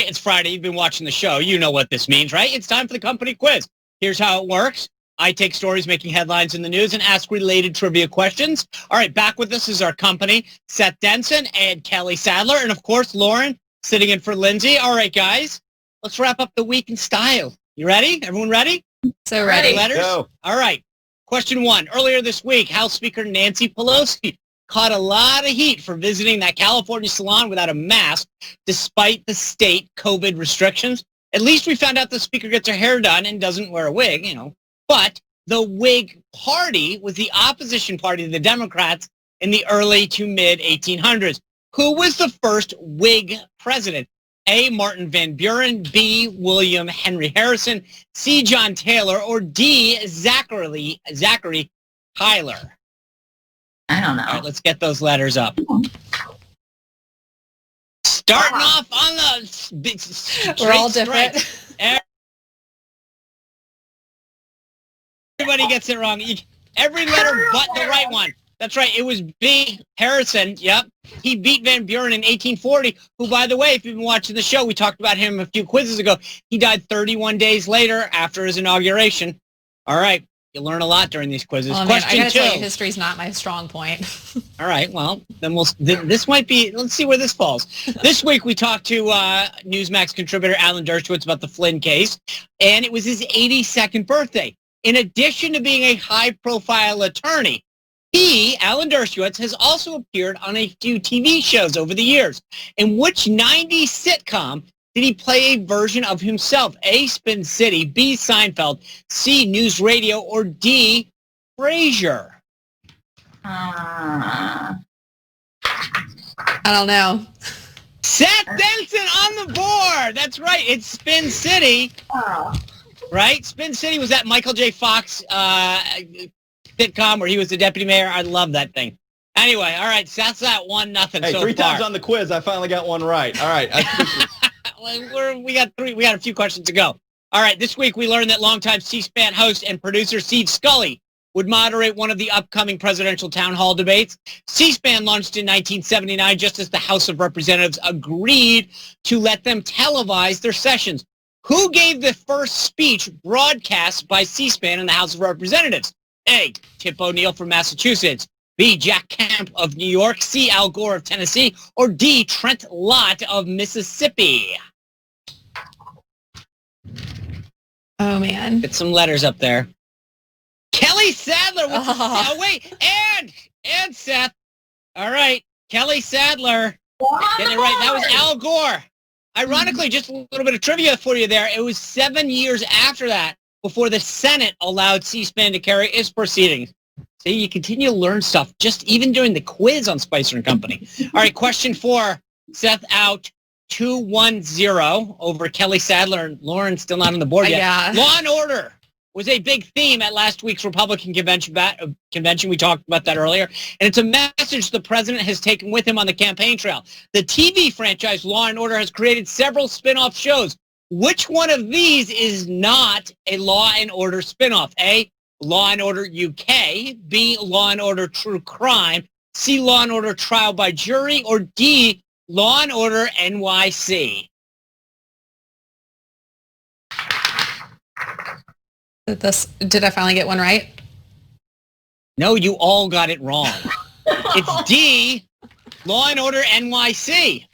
right, it's Friday. You've been watching the show. You know what this means, right? It's time for the company quiz. Here's how it works. I take stories making headlines in the news and ask related trivia questions. All right, back with us is our company, Seth Denson and Kelly Sadler, and of course, Lauren, sitting in for Lindsay. All right, guys, let's wrap up the week in style. You ready? Everyone ready? So ready. Letters? Go. All right. Question 1. Earlier this week, House Speaker Nancy Pelosi caught a lot of heat for visiting that California salon without a mask, despite the state COVID restrictions. At least we found out the speaker gets her hair done and doesn't wear a wig, But the Whig Party was the opposition party to the Democrats in the early to mid-1800s. Who was the first Whig president? A. Martin Van Buren, B. William Henry Harrison, C. John Taylor, or D. Zachary Tyler? I don't know. All right, let's get those letters up. Starting off on the We're all different. Everybody gets it wrong. Every letter but the right one. That's right. It was B. Harrison. Yep. He beat Van Buren in 1840, who, by the way, if you've been watching the show, we talked about him a few quizzes ago. He died 31 days later after his inauguration. All right. You learn a lot during these quizzes. Oh, Question man, I gotta 2. tell you, history's not my strong point. All right. Well, then this might be, let's see where this falls. This week we talked to Newsmax contributor Alan Dershowitz about the Flynn case, and it was his 82nd birthday. In addition to being a high-profile attorney, Alan Dershowitz, has also appeared on a few TV shows over the years. In which 90s sitcom did he play a version of himself? A. Spin City, B. Seinfeld, C. News Radio, or D. Frasier? I don't know. Seth Denson on the board. That's right. It's Spin City. Oh. Right? Spin City was that Michael J. Fox sitcom where he was the deputy mayor. I love that thing. Anyway, all right. Seth's at 1-0 Hey, so three far. times on the quiz, I finally got one right. All right. We got a few questions to go. All right. This week we learned that longtime C-SPAN host and producer Steve Scully would moderate one of the upcoming presidential town hall debates. C-SPAN launched in 1979 just as the House of Representatives agreed to let them televise their sessions. Who gave the first speech broadcast by C-SPAN in the House of Representatives? A. Tip O'Neill from Massachusetts, B. Jack Kemp of New York, C. Al Gore of Tennessee, or D. Trent Lott of Mississippi? Oh, man. Get some letters up there. Kelly Sadler with and Seth. All right, Kelly Sadler. Getting it right. That was Al Gore. Ironically, just a little bit of trivia for you there. It was 7 years after that before the Senate allowed C-SPAN to carry its proceedings. See, you continue to learn stuff just even during the quiz on Spicer and Company. All right, question 4. Seth out 2-1-0 over Kelly Sadler, and Lauren still not on the board yet. Yeah. Law and order was a big theme at last week's Republican convention. We talked about that earlier. And it's a message the president has taken with him on the campaign trail. The TV franchise Law and Order has created several spin-off shows. Which one of these is not a Law and Order spin-off? A, Law and Order UK, B, Law and Order True Crime, C, Law and Order Trial by Jury, or D, Law and Order NYC? Did I finally get one right? No, you all got it wrong. It's D, Law and Order NYC.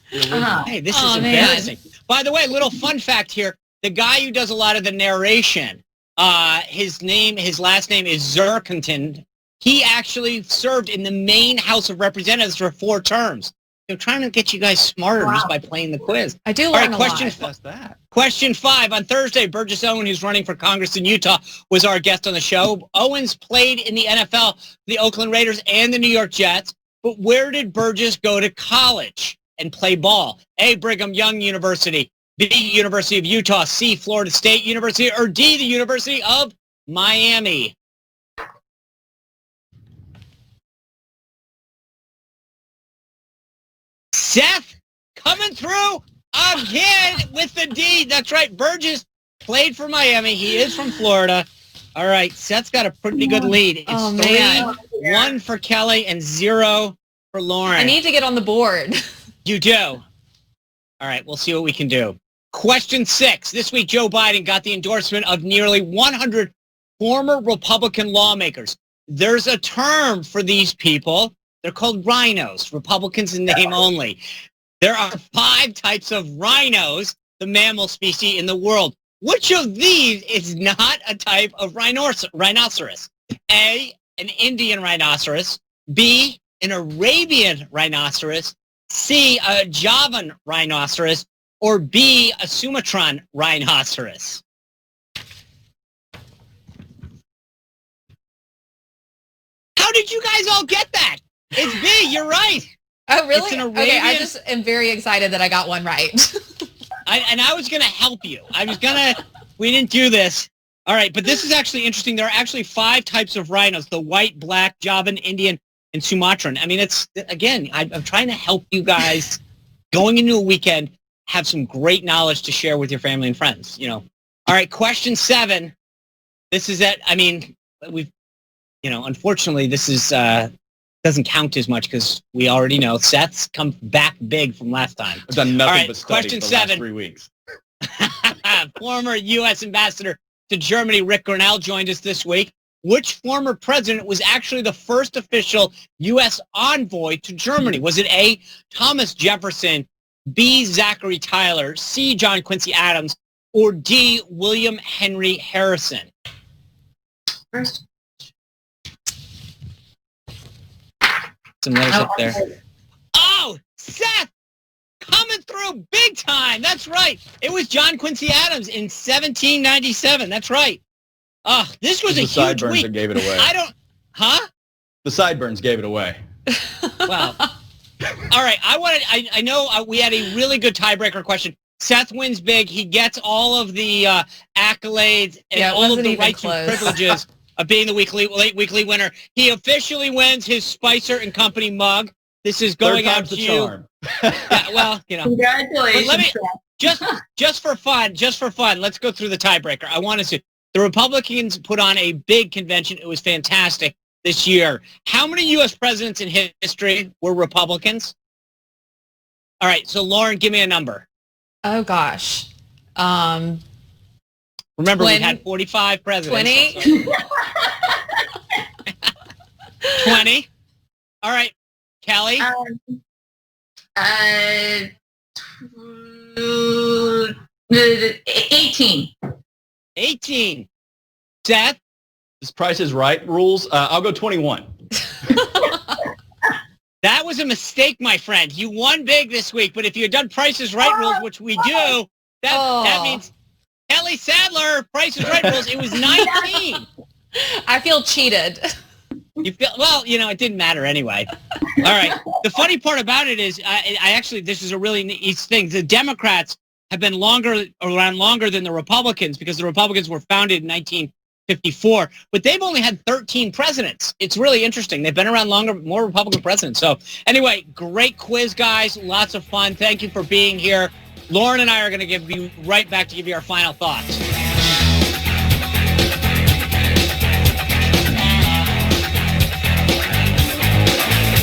Hey, this is embarrassing. Man. By the way, little fun fact here. The guy who does a lot of the narration, his last name is Zerkentin. He actually served in the Maine House of Representatives for 4 terms. I'm trying to get you guys smarter just by playing the quiz. I do learn a lot. Question 5. On Thursday, Burgess Owen, who's running for Congress in Utah, was our guest on the show. Owens played in the NFL, the Oakland Raiders, and the New York Jets. But where did Burgess go to college and play ball? A, Brigham Young University, B, University of Utah, C, Florida State University, or D, the University of Miami? Seth coming through again with the D. That's right. Burgess played for Miami. He is from Florida. All right. Seth's got a pretty good lead. It's 3-1 for Kelly and 0 for Lauren. I need to get on the board. You do. All All right, we'll see what we can do. Question 6. This week, Joe Biden got the endorsement of nearly 100 former Republican lawmakers. There's a term for these people. They're called rhinos, Republicans in name only. There are 5 types of rhinos, the mammal species in the world. Which of these is not a type of rhinoceros? A, an Indian rhinoceros. B, an Arabian rhinoceros. C, a Javan rhinoceros. Or B, a Sumatran rhinoceros. How did you guys all get that? It's B, you're right. Oh, really? It's an Okay, I Arabian- just am very excited that I got one right. I was going to help you. We didn't do this. All right, but this is actually interesting. There are actually 5 types of rhinos: the white, black, Javan, Indian, and Sumatran. I mean, it's, again, I'm trying to help you guys going into a weekend, have some great knowledge to share with your family and friends, you know. All right, question 7. This is it. I mean, unfortunately, this is doesn't count as much because we already know Seth's come back big from last time. I've done nothing All right, but study question for the last 7. 3 weeks. Former U.S. ambassador to Germany, Rick Grenell, joined us this week. Which former president was actually the first official U.S. envoy to Germany? Was it A, Thomas Jefferson, B, Zachary Taylor, C, John Quincy Adams, or D, William Henry Harrison? First. Some letters up there. Oh, Seth! Coming through big time. That's right. It was John Quincy Adams in 1797. That's right. This was a huge sideburns week. that gave it away. The sideburns gave it away. Well, all right. I know we had a really good tiebreaker question. Seth wins big. He gets all of the accolades and all of the rights and privileges of being the late weekly winner. He officially wins his Spicer and Company mug. This is going out to you. Charm. Yeah, well, Congratulations. But let me just for fun, let's go through the tiebreaker. I want to see. The Republicans put on a big convention. It was fantastic this year. How many U.S. presidents in history were Republicans? All right, so Lauren, give me a number. Oh, gosh. Remember, we had 45 presidents. 20? 20. All right, Kelly. 18. 18. Seth? This Price is Right rules. I'll go 21. That was a mistake, my friend. You won big this week, but if you had done Price is Right rules, which we do, that means Kelly Sadler, Price is Right rules, it was 19. I feel cheated. You feel, well, it didn't matter anyway. All right. The funny part about it is, this is a really neat thing. The Democrats have been around longer than the Republicans because the Republicans were founded in 1954, but they've only had 13 presidents. It's really interesting. They've been around longer, more Republican presidents. So anyway, great quiz, guys. Lots of fun. Thank you for being here. Lauren and I are going to give you right back to give you our final thoughts.